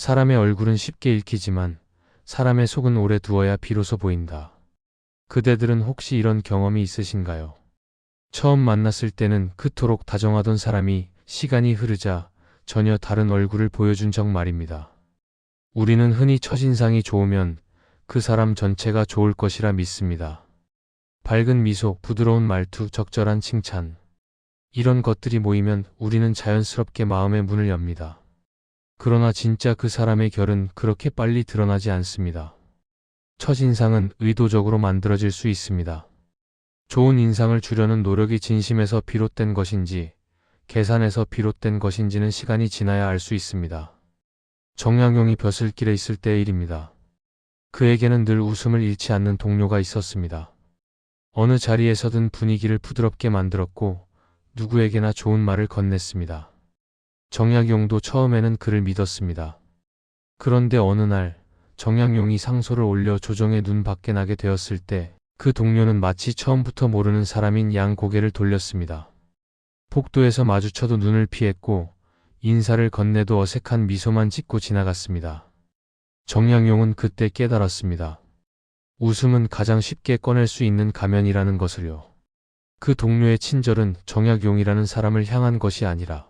사람의 얼굴은 쉽게 읽히지만 사람의 속은 오래 두어야 비로소 보인다. 그대들은 혹시 이런 경험이 있으신가요? 처음 만났을 때는 그토록 다정하던 사람이 시간이 흐르자 전혀 다른 얼굴을 보여준 적 말입니다. 우리는 흔히 첫인상이 좋으면 그 사람 전체가 좋을 것이라 믿습니다. 밝은 미소, 부드러운 말투, 적절한 칭찬. 이런 것들이 모이면 우리는 자연스럽게 마음의 문을 엽니다. 그러나 진짜 그 사람의 결은 그렇게 빨리 드러나지 않습니다. 첫인상은 의도적으로 만들어질 수 있습니다. 좋은 인상을 주려는 노력이 진심에서 비롯된 것인지, 계산에서 비롯된 것인지는 시간이 지나야 알 수 있습니다. 정약용이 벼슬길에 있을 때의 일입니다. 그에게는 늘 웃음을 잃지 않는 동료가 있었습니다. 어느 자리에서든 분위기를 부드럽게 만들었고 누구에게나 좋은 말을 건넸습니다. 정약용도 처음에는 그를 믿었습니다. 그런데 어느 날 정약용이 상소를 올려 조정의 눈 밖에 나게 되었을 때 그 동료는 마치 처음부터 모르는 사람인 양 고개를 돌렸습니다. 복도에서 마주쳐도 눈을 피했고 인사를 건네도 어색한 미소만 짓고 지나갔습니다. 정약용은 그때 깨달았습니다. 웃음은 가장 쉽게 꺼낼 수 있는 가면이라는 것을요. 그 동료의 친절은 정약용이라는 사람을 향한 것이 아니라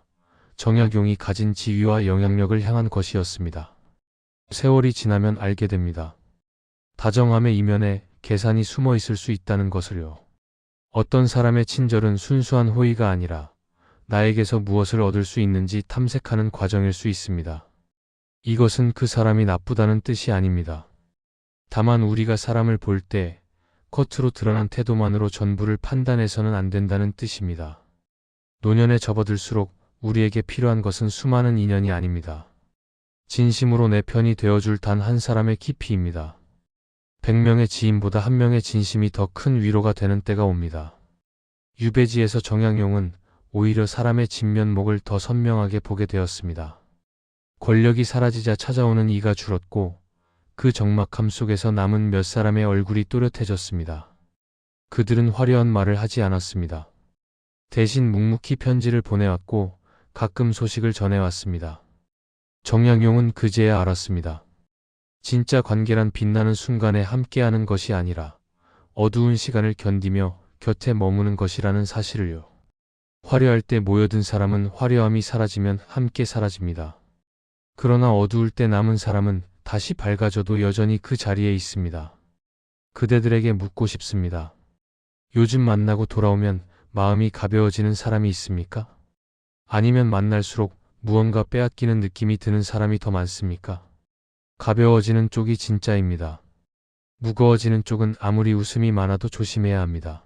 정약용이 가진 지위와 영향력을 향한 것이었습니다. 세월이 지나면 알게 됩니다. 다정함의 이면에 계산이 숨어 있을 수 있다는 것을요. 어떤 사람의 친절은 순수한 호의가 아니라 나에게서 무엇을 얻을 수 있는지 탐색하는 과정일 수 있습니다. 이것은 그 사람이 나쁘다는 뜻이 아닙니다. 다만 우리가 사람을 볼 때 겉으로 드러난 태도만으로 전부를 판단해서는 안 된다는 뜻입니다. 노년에 접어들수록 우리에게 필요한 것은 수많은 인연이 아닙니다. 진심으로 내 편이 되어줄 단 한 사람의 깊이입니다. 100명의 지인보다 1명의 진심이 더 큰 위로가 되는 때가 옵니다. 유배지에서 정약용은 오히려 사람의 진면목을 더 선명하게 보게 되었습니다. 권력이 사라지자 찾아오는 이가 줄었고 그 적막함 속에서 남은 몇 사람의 얼굴이 또렷해졌습니다. 그들은 화려한 말을 하지 않았습니다. 대신 묵묵히 편지를 보내왔고 가끔 소식을 전해왔습니다. 정약용은 그제야 알았습니다. 진짜 관계란 빛나는 순간에 함께하는 것이 아니라 어두운 시간을 견디며 곁에 머무는 것이라는 사실을요. 화려할 때 모여든 사람은 화려함이 사라지면 함께 사라집니다. 그러나 어두울 때 남은 사람은 다시 밝아져도 여전히 그 자리에 있습니다. 그대들에게 묻고 싶습니다. 요즘 만나고 돌아오면 마음이 가벼워지는 사람이 있습니까? 아니면 만날수록 무언가 빼앗기는 느낌이 드는 사람이 더 많습니까? 가벼워지는 쪽이 진짜입니다. 무거워지는 쪽은 아무리 웃음이 많아도 조심해야 합니다.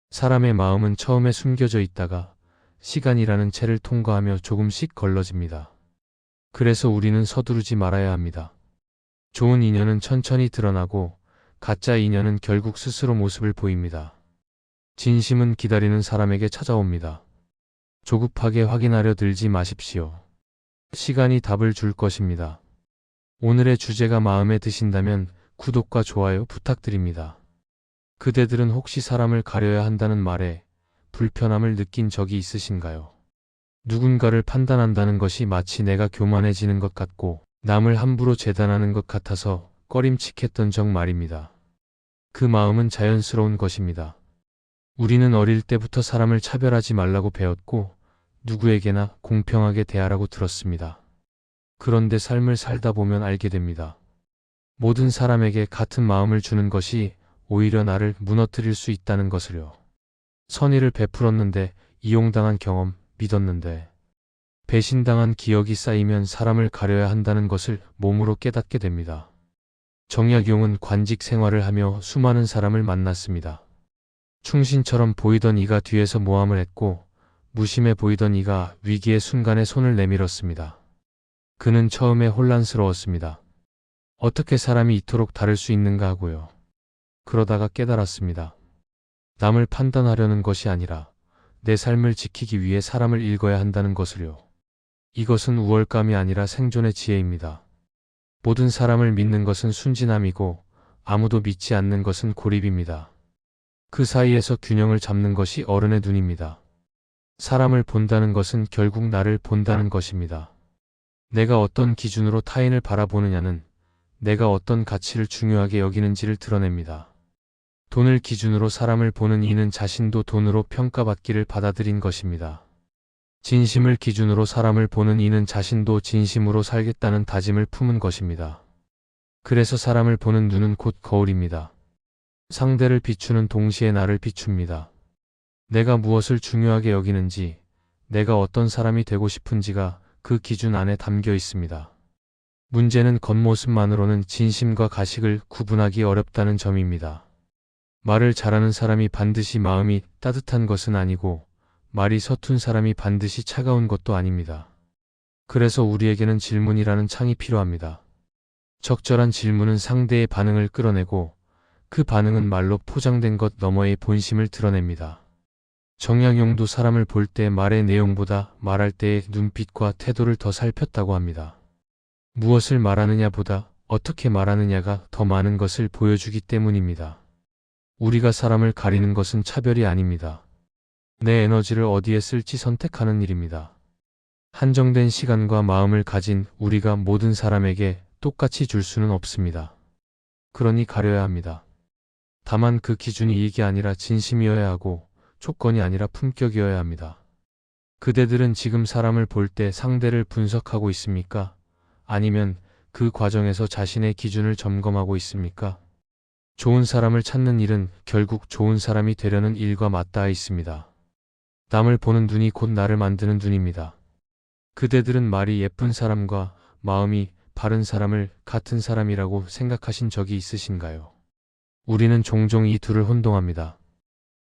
사람의 마음은 처음에 숨겨져 있다가 시간이라는 채를 통과하며 조금씩 걸러집니다. 그래서 우리는 서두르지 말아야 합니다. 좋은 인연은 천천히 드러나고 가짜 인연은 결국 스스로 모습을 보입니다. 진심은 기다리는 사람에게 찾아옵니다. 조급하게 확인하려 들지 마십시오. 시간이 답을 줄 것입니다. 오늘의 주제가 마음에 드신다면 구독과 좋아요 부탁드립니다. 그대들은 혹시 사람을 가려야 한다는 말에 불편함을 느낀 적이 있으신가요? 누군가를 판단한다는 것이 마치 내가 교만해지는 것 같고 남을 함부로 재단하는 것 같아서 꺼림칙했던 적 말입니다. 그 마음은 자연스러운 것입니다. 우리는 어릴 때부터 사람을 차별하지 말라고 배웠고 누구에게나 공평하게 대하라고 들었습니다. 그런데 삶을 살다 보면 알게 됩니다. 모든 사람에게 같은 마음을 주는 것이 오히려 나를 무너뜨릴 수 있다는 것을요. 선의를 베풀었는데 이용당한 경험, 믿었는데 배신당한 기억이 쌓이면 사람을 가려야 한다는 것을 몸으로 깨닫게 됩니다. 정약용은 관직 생활을 하며 수많은 사람을 만났습니다. 충신처럼 보이던 이가 뒤에서 모함을 했고 무심해 보이던 이가 위기의 순간에 손을 내밀었습니다. 그는 처음에 혼란스러웠습니다. 어떻게 사람이 이토록 다를 수 있는가 하고요. 그러다가 깨달았습니다. 남을 판단하려는 것이 아니라 내 삶을 지키기 위해 사람을 읽어야 한다는 것을요. 이것은 우월감이 아니라 생존의 지혜입니다. 모든 사람을 믿는 것은 순진함이고 아무도 믿지 않는 것은 고립입니다. 그 사이에서 균형을 잡는 것이 어른의 눈입니다. 사람을 본다는 것은 결국 나를 본다는 것입니다. 내가 어떤 기준으로 타인을 바라보느냐는 내가 어떤 가치를 중요하게 여기는지를 드러냅니다. 돈을 기준으로 사람을 보는 이는 자신도 돈으로 평가받기를 받아들인 것입니다. 진심을 기준으로 사람을 보는 이는 자신도 진심으로 살겠다는 다짐을 품은 것입니다. 그래서 사람을 보는 눈은 곧 거울입니다. 상대를 비추는 동시에 나를 비춥니다. 내가 무엇을 중요하게 여기는지, 내가 어떤 사람이 되고 싶은지가 그 기준 안에 담겨 있습니다. 문제는 겉모습만으로는 진심과 가식을 구분하기 어렵다는 점입니다. 말을 잘하는 사람이 반드시 마음이 따뜻한 것은 아니고 말이 서툰 사람이 반드시 차가운 것도 아닙니다. 그래서 우리에게는 질문이라는 창이 필요합니다. 적절한 질문은 상대의 반응을 끌어내고 그 반응은 말로 포장된 것 너머의 본심을 드러냅니다. 정약용도 사람을 볼 때 말의 내용보다 말할 때의 눈빛과 태도를 더 살폈다고 합니다. 무엇을 말하느냐보다 어떻게 말하느냐가 더 많은 것을 보여주기 때문입니다. 우리가 사람을 가리는 것은 차별이 아닙니다. 내 에너지를 어디에 쓸지 선택하는 일입니다. 한정된 시간과 마음을 가진 우리가 모든 사람에게 똑같이 줄 수는 없습니다. 그러니 가려야 합니다. 다만 그 기준이 이익이 아니라 진심이어야 하고 조건이 아니라 품격이어야 합니다. 그대들은 지금 사람을 볼 때 상대를 분석하고 있습니까? 아니면 그 과정에서 자신의 기준을 점검하고 있습니까? 좋은 사람을 찾는 일은 결국 좋은 사람이 되려는 일과 맞닿아 있습니다. 남을 보는 눈이 곧 나를 만드는 눈입니다. 그대들은 말이 예쁜 사람과 마음이 바른 사람을 같은 사람이라고 생각하신 적이 있으신가요? 우리는 종종 이 둘을 혼동합니다.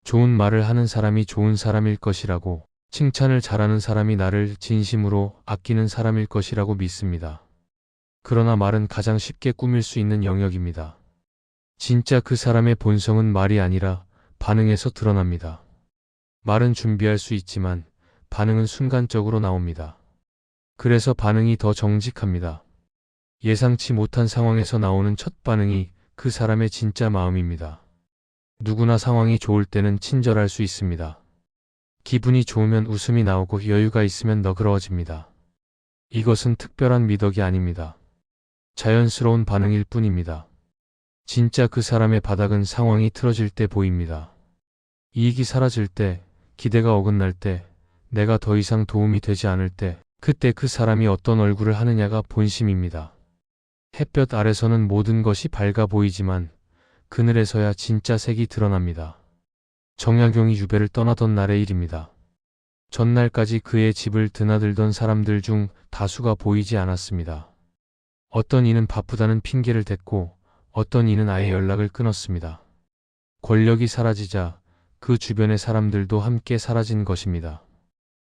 좋은 말을 하는 사람이 좋은 사람일 것이라고, 칭찬을 잘하는 사람이 나를 진심으로 아끼는 사람일 것이라고 믿습니다. 그러나 말은 가장 쉽게 꾸밀 수 있는 영역입니다. 진짜 그 사람의 본성은 말이 아니라 반응에서 드러납니다. 말은 준비할 수 있지만 반응은 순간적으로 나옵니다. 그래서 반응이 더 정직합니다. 예상치 못한 상황에서 나오는 첫 반응이 그 사람의 진짜 마음입니다. 누구나 상황이 좋을 때는 친절할 수 있습니다. 기분이 좋으면 웃음이 나오고 여유가 있으면 너그러워집니다. 이것은 특별한 미덕이 아닙니다. 자연스러운 반응일 뿐입니다. 진짜 그 사람의 바닥은 상황이 틀어질 때 보입니다. 이익이 사라질 때, 기대가 어긋날 때, 내가 더 이상 도움이 되지 않을 때, 그때 그 사람이 어떤 얼굴을 하느냐가 본심입니다. 햇볕 아래서는 모든 것이 밝아 보이지만 그늘에서야 진짜 색이 드러납니다. 정약용이 유배를 떠나던 날의 일입니다. 전날까지 그의 집을 드나들던 사람들 중 다수가 보이지 않았습니다. 어떤 이는 바쁘다는 핑계를 댔고 어떤 이는 아예 연락을 끊었습니다. 권력이 사라지자 그 주변의 사람들도 함께 사라진 것입니다.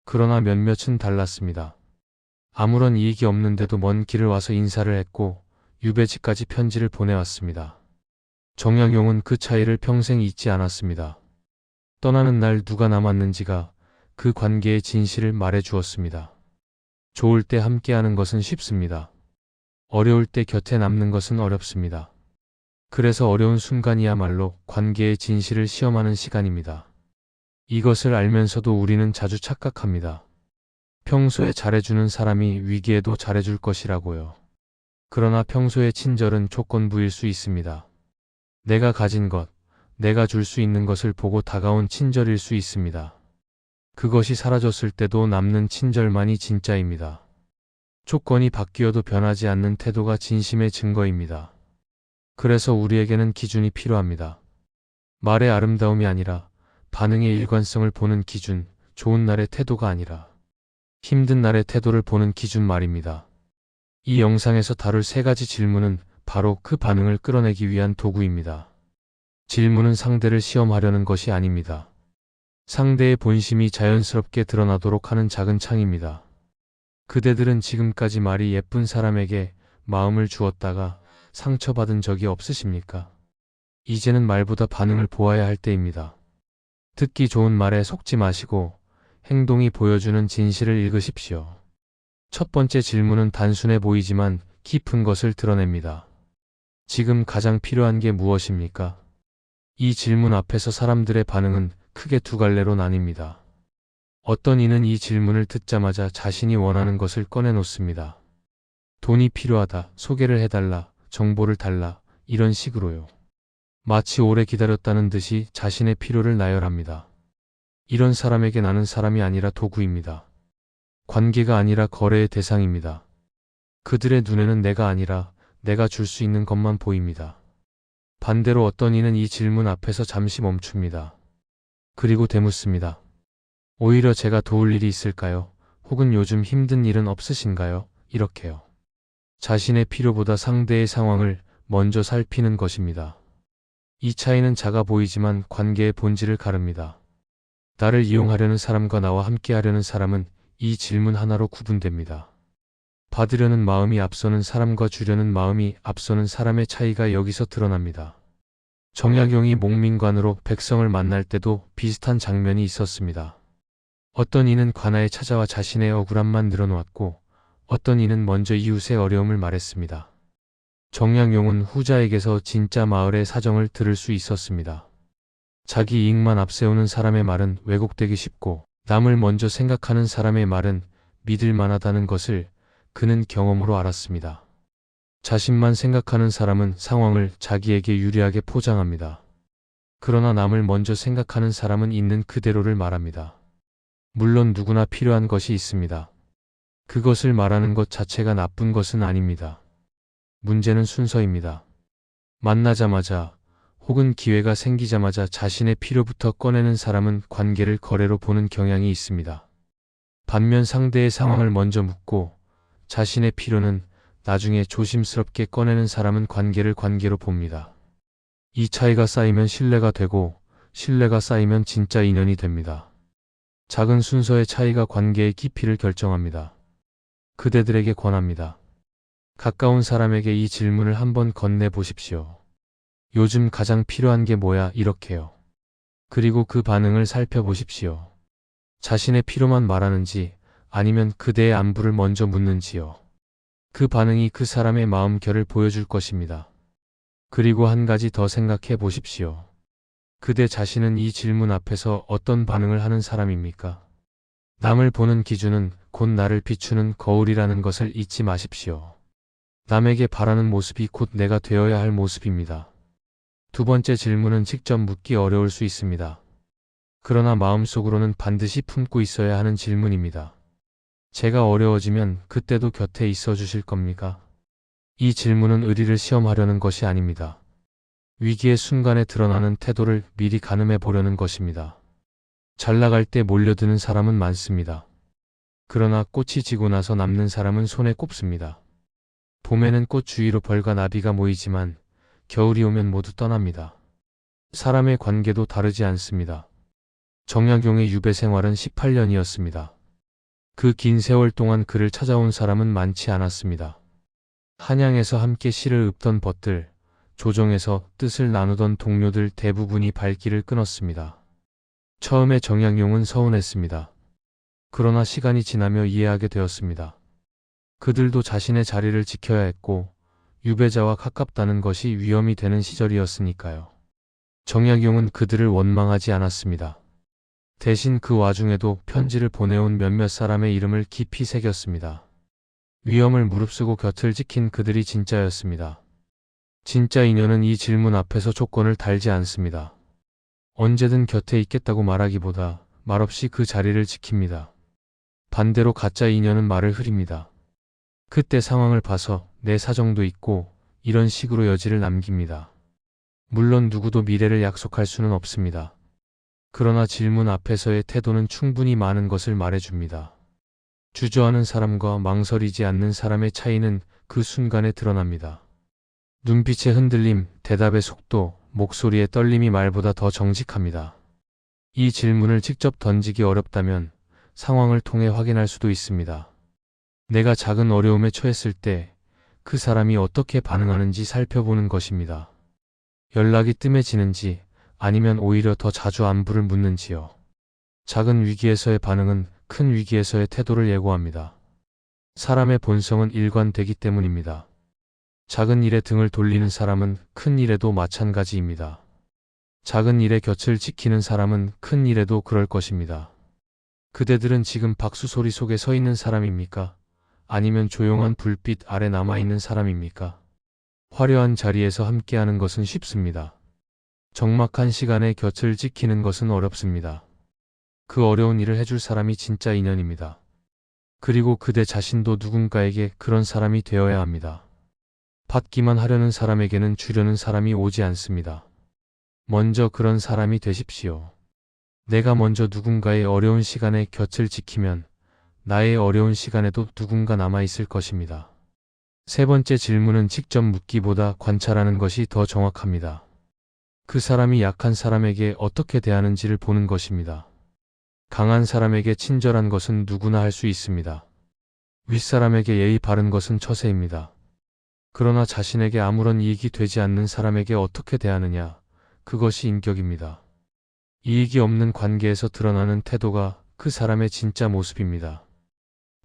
그러나 몇몇은 달랐습니다. 아무런 이익이 없는데도 먼 길을 와서 인사를 했고 유배지까지 편지를 보내왔습니다. 정약용은 그 차이를 평생 잊지 않았습니다. 떠나는 날 누가 남았는지가 그 관계의 진실을 말해 주었습니다. 좋을 때 함께하는 것은 쉽습니다. 어려울 때 곁에 남는 것은 어렵습니다. 그래서 어려운 순간이야말로 관계의 진실을 시험하는 시간입니다. 이것을 알면서도 우리는 자주 착각합니다. 평소에 잘해주는 사람이 위기에도 잘해줄 것이라고요. 그러나 평소의 친절은 조건부일 수 있습니다. 내가 가진 것, 내가 줄 수 있는 것을 보고 다가온 친절일 수 있습니다. 그것이 사라졌을 때도 남는 친절만이 진짜입니다. 조건이 바뀌어도 변하지 않는 태도가 진심의 증거입니다. 그래서 우리에게는 기준이 필요합니다. 말의 아름다움이 아니라 반응의 일관성을 보는 기준, 좋은 날의 태도가 아니라 힘든 날의 태도를 보는 기준 말입니다. 이 영상에서 다룰 3가지 질문은 바로 그 반응을 끌어내기 위한 도구입니다. 질문은 상대를 시험하려는 것이 아닙니다. 상대의 본심이 자연스럽게 드러나도록 하는 작은 창입니다. 그대들은 지금까지 말이 예쁜 사람에게 마음을 주었다가 상처받은 적이 없으십니까? 이제는 말보다 반응을 보아야 할 때입니다. 듣기 좋은 말에 속지 마시고 행동이 보여주는 진실을 읽으십시오. 첫 번째 질문은 단순해 보이지만 깊은 것을 드러냅니다. 지금 가장 필요한 게 무엇입니까? 이 질문 앞에서 사람들의 반응은 크게 2갈래로 나뉩니다. 어떤 이는 이 질문을 듣자마자 자신이 원하는 것을 꺼내놓습니다. 돈이 필요하다, 소개를 해달라, 정보를 달라, 이런 식으로요. 마치 오래 기다렸다는 듯이 자신의 필요를 나열합니다. 이런 사람에게 나는 사람이 아니라 도구입니다. 관계가 아니라 거래의 대상입니다. 그들의 눈에는 내가 아니라 내가 줄 수 있는 것만 보입니다. 반대로 어떤 이는 이 질문 앞에서 잠시 멈춥니다. 그리고 되묻습니다. 오히려 제가 도울 일이 있을까요? 혹은 요즘 힘든 일은 없으신가요? 이렇게요. 자신의 필요보다 상대의 상황을 먼저 살피는 것입니다. 이 차이는 작아 보이지만 관계의 본질을 가릅니다. 나를 이용하려는 사람과 나와 함께하려는 사람은 이 질문 하나로 구분됩니다. 받으려는 마음이 앞서는 사람과 주려는 마음이 앞서는 사람의 차이가 여기서 드러납니다. 정약용이 목민관으로 백성을 만날 때도 비슷한 장면이 있었습니다. 어떤 이는 관아에 찾아와 자신의 억울함만 늘어놓았고 어떤 이는 먼저 이웃의 어려움을 말했습니다. 정약용은 후자에게서 진짜 마을의 사정을 들을 수 있었습니다. 자기 이익만 앞세우는 사람의 말은 왜곡되기 쉽고 남을 먼저 생각하는 사람의 말은 믿을 만하다는 것을 그는 경험으로 알았습니다. 자신만 생각하는 사람은 상황을 자기에게 유리하게 포장합니다. 그러나 남을 먼저 생각하는 사람은 있는 그대로를 말합니다. 물론 누구나 필요한 것이 있습니다. 그것을 말하는 것 자체가 나쁜 것은 아닙니다. 문제는 순서입니다. 만나자마자 혹은 기회가 생기자마자 자신의 필요부터 꺼내는 사람은 관계를 거래로 보는 경향이 있습니다. 반면 상대의 상황을 먼저 묻고 자신의 필요는 나중에 조심스럽게 꺼내는 사람은 관계를 관계로 봅니다. 이 차이가 쌓이면 신뢰가 되고 신뢰가 쌓이면 진짜 인연이 됩니다. 작은 순서의 차이가 관계의 깊이를 결정합니다. 그대들에게 권합니다. 가까운 사람에게 이 질문을 한번 건네보십시오. 요즘 가장 필요한 게 뭐야? 이렇게요. 그리고 그 반응을 살펴보십시오. 자신의 필요만 말하는지 아니면 그대의 안부를 먼저 묻는지요. 그 반응이 그 사람의 마음결을 보여줄 것입니다. 그리고 한 가지 더 생각해 보십시오. 그대 자신은 이 질문 앞에서 어떤 반응을 하는 사람입니까? 남을 보는 기준은 곧 나를 비추는 거울이라는 것을 잊지 마십시오. 남에게 바라는 모습이 곧 내가 되어야 할 모습입니다. 두 번째 질문은 직접 묻기 어려울 수 있습니다. 그러나 마음속으로는 반드시 품고 있어야 하는 질문입니다. 제가 어려워지면 그때도 곁에 있어 주실 겁니까? 이 질문은 의리를 시험하려는 것이 아닙니다. 위기의 순간에 드러나는 태도를 미리 가늠해 보려는 것입니다. 잘 나갈 때 몰려드는 사람은 많습니다. 그러나 꽃이 지고 나서 남는 사람은 손에 꼽습니다. 봄에는 꽃 주위로 벌과 나비가 모이지만 겨울이 오면 모두 떠납니다. 사람의 관계도 다르지 않습니다. 정약용의 유배 생활은 18년이었습니다. 그 긴 세월 동안 그를 찾아온 사람은 많지 않았습니다. 한양에서 함께 시를 읊던 벗들, 조정에서 뜻을 나누던 동료들 대부분이 발길을 끊었습니다. 처음에 정약용은 서운했습니다. 그러나 시간이 지나며 이해하게 되었습니다. 그들도 자신의 자리를 지켜야 했고 유배자와 가깝다는 것이 위험이 되는 시절이었으니까요. 정약용은 그들을 원망하지 않았습니다. 대신 그 와중에도 편지를 보내온 몇몇 사람의 이름을 깊이 새겼습니다. 위험을 무릅쓰고 곁을 지킨 그들이 진짜였습니다. 진짜 인연은 이 질문 앞에서 조건을 달지 않습니다. 언제든 곁에 있겠다고 말하기보다 말없이 그 자리를 지킵니다. 반대로 가짜 인연은 말을 흐립니다. 그때 상황을 봐서 내 사정도 있고 이런 식으로 여지를 남깁니다. 물론 누구도 미래를 약속할 수는 없습니다. 그러나 질문 앞에서의 태도는 충분히 많은 것을 말해줍니다. 주저하는 사람과 망설이지 않는 사람의 차이는 그 순간에 드러납니다. 눈빛의 흔들림, 대답의 속도, 목소리의 떨림이 말보다 더 정직합니다. 이 질문을 직접 던지기 어렵다면 상황을 통해 확인할 수도 있습니다. 내가 작은 어려움에 처했을 때 그 사람이 어떻게 반응하는지 살펴보는 것입니다. 연락이 뜸해지는지 아니면 오히려 더 자주 안부를 묻는지요. 작은 위기에서의 반응은 큰 위기에서의 태도를 예고합니다. 사람의 본성은 일관되기 때문입니다. 작은 일에 등을 돌리는 사람은 큰 일에도 마찬가지입니다. 작은 일에 곁을 지키는 사람은 큰 일에도 그럴 것입니다. 그대들은 지금 박수 소리 속에 서 있는 사람입니까? 아니면 조용한 불빛 아래 남아있는 사람입니까? 화려한 자리에서 함께하는 것은 쉽습니다. 적막한 시간에 곁을 지키는 것은 어렵습니다. 그 어려운 일을 해줄 사람이 진짜 인연입니다. 그리고 그대 자신도 누군가에게 그런 사람이 되어야 합니다. 받기만 하려는 사람에게는 주려는 사람이 오지 않습니다. 먼저 그런 사람이 되십시오. 내가 먼저 누군가의 어려운 시간에 곁을 지키면 나의 어려운 시간에도 누군가 남아있을 것입니다. 세 번째 질문은 직접 묻기보다 관찰하는 것이 더 정확합니다. 그 사람이 약한 사람에게 어떻게 대하는지를 보는 것입니다. 강한 사람에게 친절한 것은 누구나 할 수 있습니다. 윗사람에게 예의 바른 것은 처세입니다. 그러나 자신에게 아무런 이익이 되지 않는 사람에게 어떻게 대하느냐, 그것이 인격입니다. 이익이 없는 관계에서 드러나는 태도가 그 사람의 진짜 모습입니다.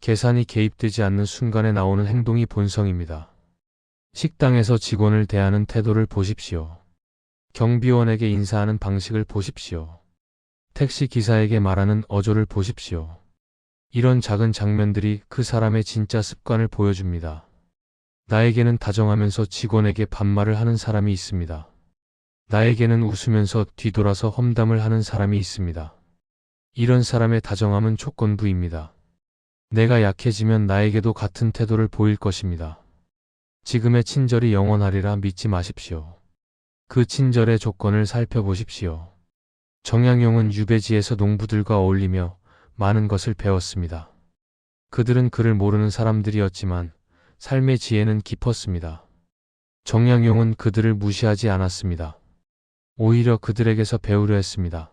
계산이 개입되지 않는 순간에 나오는 행동이 본성입니다. 식당에서 직원을 대하는 태도를 보십시오. 경비원에게 인사하는 방식을 보십시오. 택시 기사에게 말하는 어조를 보십시오. 이런 작은 장면들이 그 사람의 진짜 습관을 보여줍니다. 나에게는 다정하면서 직원에게 반말을 하는 사람이 있습니다. 나에게는 웃으면서 뒤돌아서 험담을 하는 사람이 있습니다. 이런 사람의 다정함은 조건부입니다. 내가 약해지면 나에게도 같은 태도를 보일 것입니다. 지금의 친절이 영원하리라 믿지 마십시오. 그 친절의 조건을 살펴보십시오. 정약용은 유배지에서 농부들과 어울리며 많은 것을 배웠습니다. 그들은 그를 모르는 사람들이었지만 삶의 지혜는 깊었습니다. 정약용은 그들을 무시하지 않았습니다. 오히려 그들에게서 배우려 했습니다.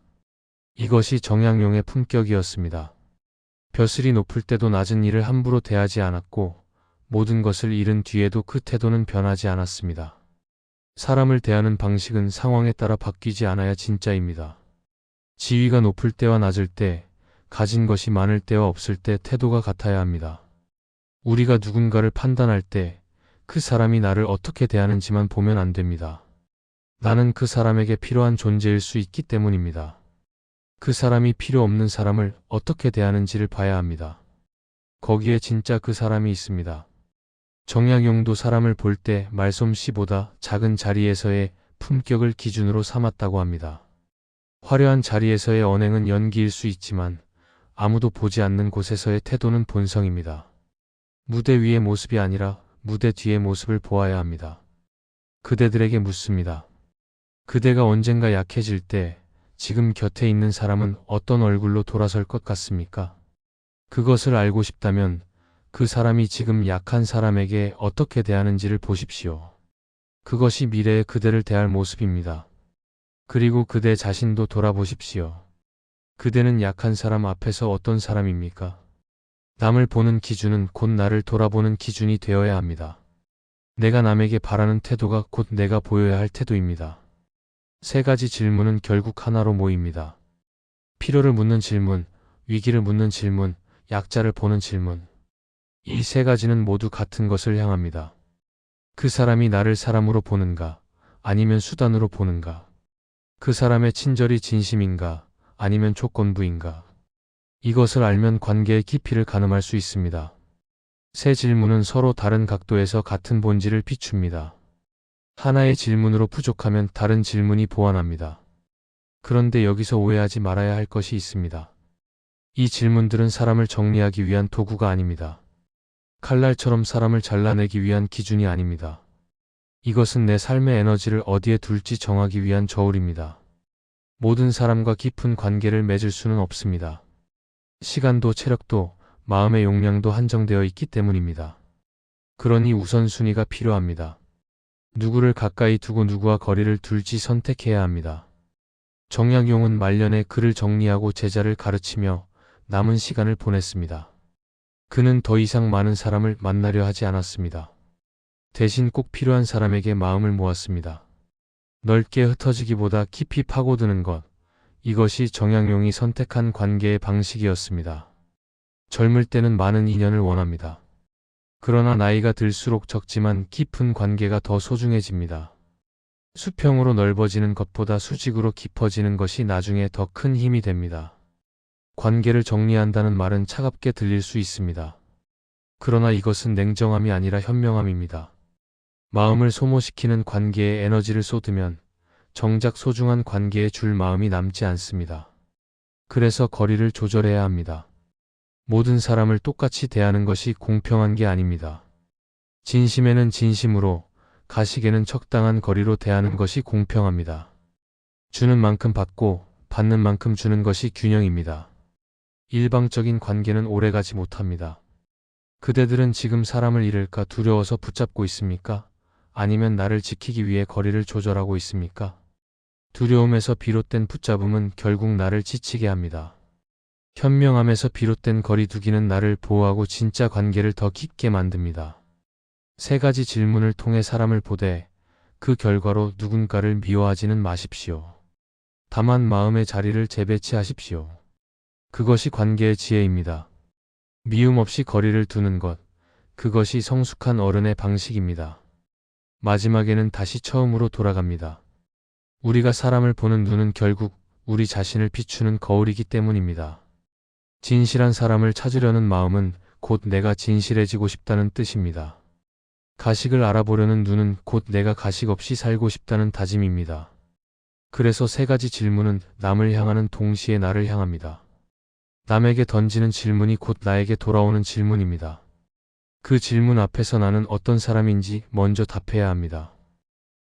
이것이 정약용의 품격이었습니다. 벼슬이 높을 때도 낮은 일을 함부로 대하지 않았고 모든 것을 잃은 뒤에도 그 태도는 변하지 않았습니다. 사람을 대하는 방식은 상황에 따라 바뀌지 않아야 진짜입니다. 지위가 높을 때와 낮을 때, 가진 것이 많을 때와 없을 때 태도가 같아야 합니다. 우리가 누군가를 판단할 때 그 사람이 나를 어떻게 대하는지만 보면 안 됩니다. 나는 그 사람에게 필요한 존재일 수 있기 때문입니다. 그 사람이 필요 없는 사람을 어떻게 대하는지를 봐야 합니다. 거기에 진짜 그 사람이 있습니다. 정약용도 사람을 볼 때 말솜씨보다 작은 자리에서의 품격을 기준으로 삼았다고 합니다. 화려한 자리에서의 언행은 연기일 수 있지만 아무도 보지 않는 곳에서의 태도는 본성입니다. 무대 위의 모습이 아니라 무대 뒤의 모습을 보아야 합니다. 그대들에게 묻습니다. 그대가 언젠가 약해질 때 지금 곁에 있는 사람은 어떤 얼굴로 돌아설 것 같습니까? 그것을 알고 싶다면 그 사람이 지금 약한 사람에게 어떻게 대하는지를 보십시오. 그것이 미래의 그대를 대할 모습입니다. 그리고 그대 자신도 돌아보십시오. 그대는 약한 사람 앞에서 어떤 사람입니까? 남을 보는 기준은 곧 나를 돌아보는 기준이 되어야 합니다. 내가 남에게 바라는 태도가 곧 내가 보여야 할 태도입니다. 세 가지 질문은 결국 하나로 모입니다. 필요를 묻는 질문, 위기를 묻는 질문, 약자를 보는 질문. 이 세 가지는 모두 같은 것을 향합니다. 그 사람이 나를 사람으로 보는가, 아니면 수단으로 보는가? 그 사람의 친절이 진심인가, 아니면 조건부인가? 이것을 알면 관계의 깊이를 가늠할 수 있습니다. 세 질문은 서로 다른 각도에서 같은 본질을 비춥니다. 하나의 질문으로 부족하면 다른 질문이 보완합니다. 그런데 여기서 오해하지 말아야 할 것이 있습니다. 이 질문들은 사람을 정리하기 위한 도구가 아닙니다. 칼날처럼 사람을 잘라내기 위한 기준이 아닙니다. 이것은 내 삶의 에너지를 어디에 둘지 정하기 위한 저울입니다. 모든 사람과 깊은 관계를 맺을 수는 없습니다. 시간도 체력도 마음의 용량도 한정되어 있기 때문입니다. 그러니 우선순위가 필요합니다. 누구를 가까이 두고 누구와 거리를 둘지 선택해야 합니다. 정약용은 말년에 글을 정리하고 제자를 가르치며 남은 시간을 보냈습니다. 그는 더 이상 많은 사람을 만나려 하지 않았습니다. 대신 꼭 필요한 사람에게 마음을 모았습니다. 넓게 흩어지기보다 깊이 파고드는 것, 이것이 정약용이 선택한 관계의 방식이었습니다. 젊을 때는 많은 인연을 원합니다. 그러나 나이가 들수록 적지만 깊은 관계가 더 소중해집니다. 수평으로 넓어지는 것보다 수직으로 깊어지는 것이 나중에 더 큰 힘이 됩니다. 관계를 정리한다는 말은 차갑게 들릴 수 있습니다. 그러나 이것은 냉정함이 아니라 현명함입니다. 마음을 소모시키는 관계에 에너지를 쏟으면 정작 소중한 관계에 줄 마음이 남지 않습니다. 그래서 거리를 조절해야 합니다. 모든 사람을 똑같이 대하는 것이 공평한 게 아닙니다. 진심에는 진심으로, 가식에는 적당한 거리로 대하는 것이 공평합니다. 주는 만큼 받고 받는 만큼 주는 것이 균형입니다. 일방적인 관계는 오래가지 못합니다. 그대들은 지금 사람을 잃을까 두려워서 붙잡고 있습니까? 아니면 나를 지키기 위해 거리를 조절하고 있습니까? 두려움에서 비롯된 붙잡음은 결국 나를 지치게 합니다. 현명함에서 비롯된 거리두기는 나를 보호하고 진짜 관계를 더 깊게 만듭니다. 세 가지 질문을 통해 사람을 보되 그 결과로 누군가를 미워하지는 마십시오. 다만 마음의 자리를 재배치하십시오. 그것이 관계의 지혜입니다. 미움 없이 거리를 두는 것, 그것이 성숙한 어른의 방식입니다. 마지막에는 다시 처음으로 돌아갑니다. 우리가 사람을 보는 눈은 결국 우리 자신을 비추는 거울이기 때문입니다. 진실한 사람을 찾으려는 마음은 곧 내가 진실해지고 싶다는 뜻입니다. 가식을 알아보려는 눈은 곧 내가 가식 없이 살고 싶다는 다짐입니다. 그래서 세 가지 질문은 남을 향하는 동시에 나를 향합니다. 남에게 던지는 질문이 곧 나에게 돌아오는 질문입니다. 그 질문 앞에서 나는 어떤 사람인지 먼저 답해야 합니다.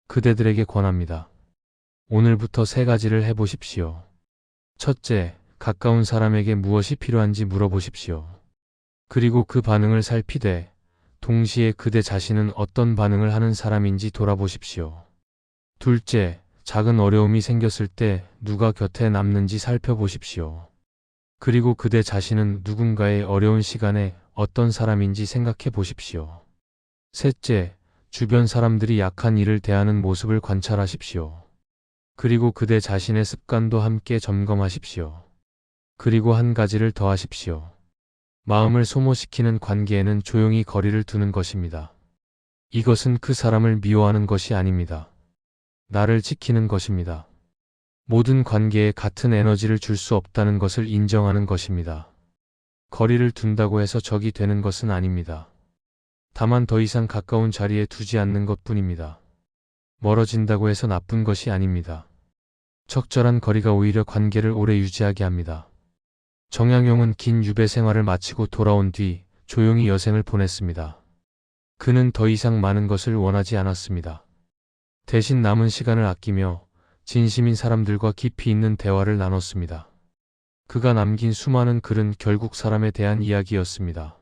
그대들에게 권합니다. 오늘부터 세 가지를 해보십시오. 첫째, 가까운 사람에게 무엇이 필요한지 물어보십시오. 그리고 그 반응을 살피되 동시에 그대 자신은 어떤 반응을 하는 사람인지 돌아보십시오. 둘째, 작은 어려움이 생겼을 때 누가 곁에 남는지 살펴보십시오. 그리고 그대 자신은 누군가의 어려운 시간에 어떤 사람인지 생각해 보십시오. 셋째, 주변 사람들이 약한 이를 대하는 모습을 관찰하십시오. 그리고 그대 자신의 습관도 함께 점검하십시오. 그리고 한 가지를 더 하십시오. 마음을 소모시키는 관계에는 조용히 거리를 두는 것입니다. 이것은 그 사람을 미워하는 것이 아닙니다. 나를 지키는 것입니다. 모든 관계에 같은 에너지를 줄 수 없다는 것을 인정하는 것입니다. 거리를 둔다고 해서 적이 되는 것은 아닙니다. 다만 더 이상 가까운 자리에 두지 않는 것뿐입니다. 멀어진다고 해서 나쁜 것이 아닙니다. 적절한 거리가 오히려 관계를 오래 유지하게 합니다. 정약용은 긴 유배 생활을 마치고 돌아온 뒤 조용히 여생을 보냈습니다. 그는 더 이상 많은 것을 원하지 않았습니다. 대신 남은 시간을 아끼며 진심인 사람들과 깊이 있는 대화를 나눴습니다. 그가 남긴 수많은 글은 결국 사람에 대한 이야기였습니다.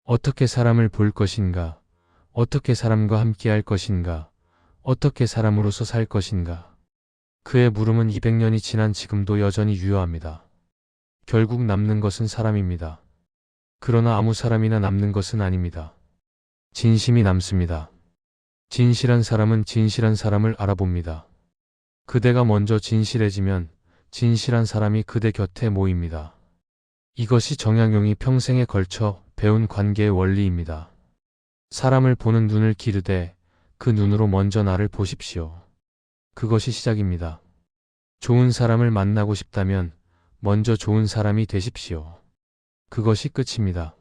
어떻게 사람을 볼 것인가? 어떻게 사람과 함께할 것인가? 어떻게 사람으로서 살 것인가? 그의 물음은 200년이 지난 지금도 여전히 유효합니다. 결국 남는 것은 사람입니다. 그러나 아무 사람이나 남는 것은 아닙니다. 진심이 남습니다. 진실한 사람은 진실한 사람을 알아봅니다. 그대가 먼저 진실해지면 진실한 사람이 그대 곁에 모입니다. 이것이 정약용이 평생에 걸쳐 배운 관계의 원리입니다. 사람을 보는 눈을 기르되 그 눈으로 먼저 나를 보십시오. 그것이 시작입니다. 좋은 사람을 만나고 싶다면 먼저 좋은 사람이 되십시오. 그것이 끝입니다.